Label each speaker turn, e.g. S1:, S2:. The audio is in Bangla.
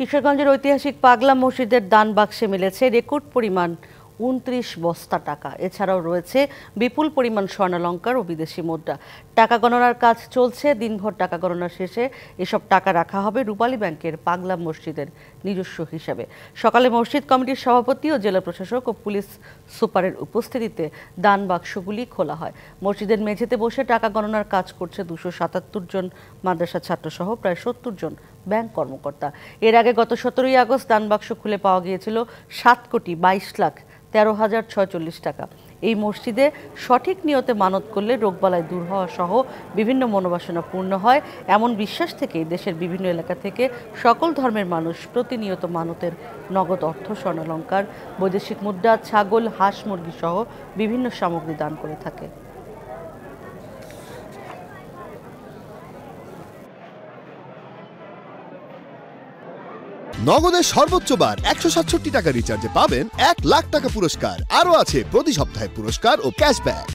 S1: কিশোরগঞ্জের ঐতিহাসিক পাগলা মসজিদের দান বাক্সে মিলেছে রেকর্ড পরিমাণ ২৯ বস্তা টাকা। এছাড়াও রয়েছে বিপুল পরিমাণ স্বর্ণালংকার ও বিদেশি মুদ্রা। টাকা গণনার কাজ চলছে। দিনভর টাকা গণনা শেষে এসব টাকা রাখা হবে রূপালী ব্যাংকের পাগলা মসজিদের নিজস্ব হিসাবে। সকালে মসজিদ কমিটির সভাপতি ও জেলা প্রশাসক ও পুলিশ সুপারের উপস্থিতিতে দান বাক্সগুলি খোলা হয়। মসজিদের মেঝেতে বসে টাকা গণনার কাজ করছে ২৭৭ জন মাদ্রাসা ছাত্রসহ প্রায় ৭০ জন ব্যাংক কর্মকর্তা। এর আগে গত ১৭ই আগস্ট দান বাক্স খুলে পাওয়া গিয়েছিল ৭,২২,১৩,০৪৬ টাকা। এই মসজিদে সঠিক নিয়তে মানত করলে রোগবালাই দূর হওয়া সহ বিভিন্ন মনোবাসনা পূর্ণ হয়, এমন বিশ্বাস থেকেই দেশের বিভিন্ন এলাকা থেকে সকল ধর্মের মানুষ প্রতিনিয়ত মানতের নগদ অর্থ, স্বর্ণালংকার, বৈদেশিক মুদ্রা, ছাগল, হাঁস, মুরগি সহ বিভিন্ন সামগ্রী দান করে থাকে।
S2: নগদের সর্বোচ্চ বার ১৬৭ টাকা রিচার্জে পাবেন ১,০০,০০০ টাকা পুরস্কার। আরও আছে প্রতি সপ্তাহে পুরস্কার ও ক্যাশব্যাক।